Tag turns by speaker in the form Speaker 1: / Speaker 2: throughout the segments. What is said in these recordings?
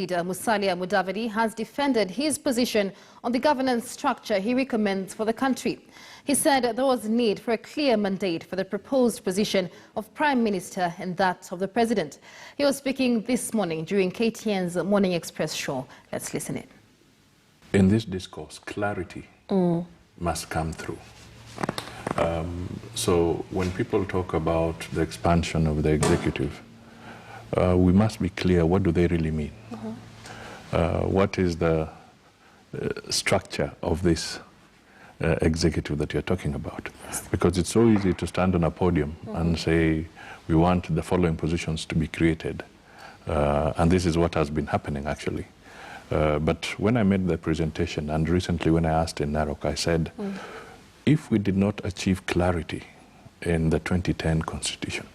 Speaker 1: Leader Musalia Mudavadi has defended his position on the governance structure he recommends for the country. He said there was need for a clear mandate for the proposed position of Prime Minister and that of the President. He was speaking this morning during KTN's Morning Express show. Let's listen in.
Speaker 2: In this discourse, clarity must come through. So when people talk about the expansion of the executive, we must be clear, what do they really mean? What is the structure of this executive that you're talking about? Because it's so easy to stand on a podium and say, we want the following positions to be created. And this is what has been happening, actually. But when I made the presentation, and recently when I asked in Narok, I said, if we did not achieve clarity in the 2010 Constitution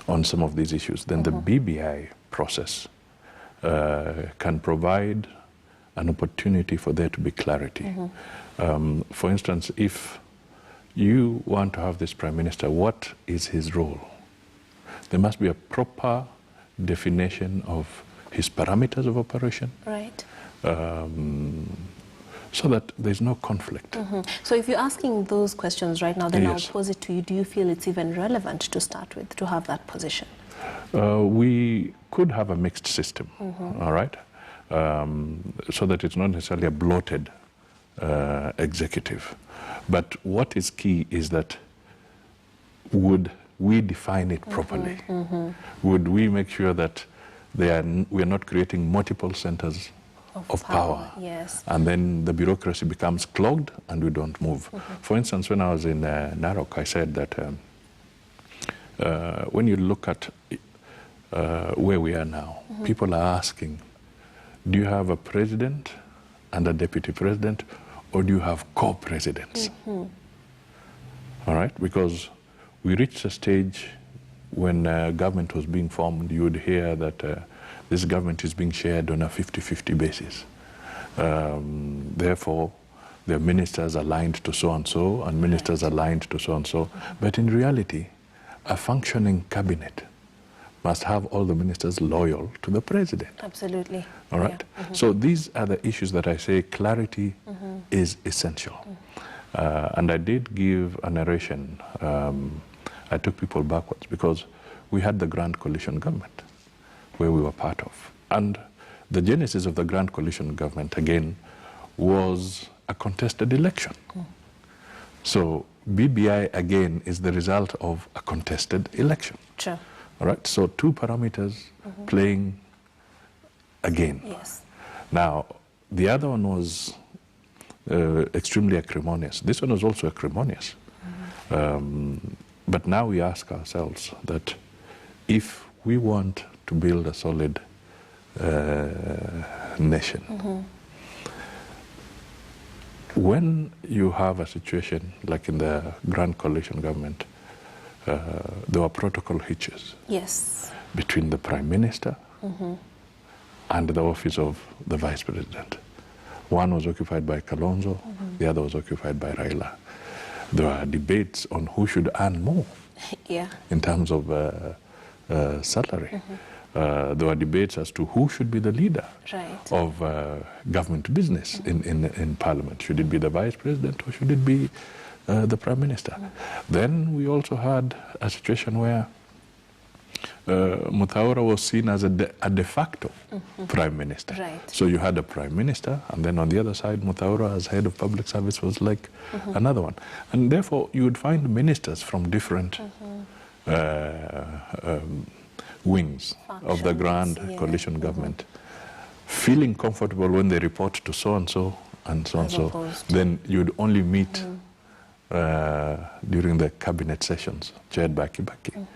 Speaker 2: on some of these issues, then the BBI process can provide an opportunity for there to be clarity. For instance, if you want to have this Prime Minister, what is his role? There must be a proper definition of his parameters of operation.
Speaker 3: Right.
Speaker 2: So that there's no conflict.
Speaker 3: So if you're asking those questions right now, then I'll pose it to you. Do you feel it's even relevant to start with, to have that position?
Speaker 2: We could have a mixed system, all right? So that it's not necessarily a bloated executive. But what is key is that would we define it properly? Would we make sure that we are not creating multiple centers of power?
Speaker 3: Yes.
Speaker 2: And then the bureaucracy becomes clogged and we don't move. For instance, when I was in Narok, I said that when you look at where we are now, people are asking, do you have a president and a deputy president, or do you have co-presidents? All right, because we reached a stage when government was being formed, you would hear that this government is being shared on a 50-50 basis. Therefore, there are ministers aligned to so-and-so and ministers aligned to so-and-so. But in reality, a functioning cabinet must have all the ministers loyal to the president.
Speaker 3: Absolutely.
Speaker 2: All right? So these are the issues that I say clarity is essential. And I did give a narration. I took people backwards because we had the Grand Coalition government where we were part of. And the genesis of the Grand Coalition government, again, was a contested election. So BBI, again, is the result of a contested election.
Speaker 3: Sure.
Speaker 2: All right, so two parameters playing again.
Speaker 3: Yes.
Speaker 2: Now, the other one was extremely acrimonious. This one was also acrimonious. But now we ask ourselves that if we want to build a solid nation, when you have a situation like in the Grand Coalition government, there were protocol hitches between the Prime Minister and the office of the Vice President. One was occupied by Kalonzo, the other was occupied by Raila. There were debates on who should earn more in terms of salary. There were debates as to who should be the leader of government business in Parliament. Should it be the Vice President or should it be the Prime Minister? Then we also had a situation where Muthaura was seen as a de facto Prime Minister. So you had a Prime Minister, and then on the other side, Muthaura as head of public service was like another one. And therefore, you would find ministers from different wings of the Grand Coalition government feeling comfortable when they report to so-and-so and so-and-so. Then you'd only meet during the cabinet sessions chaired by Kibaki.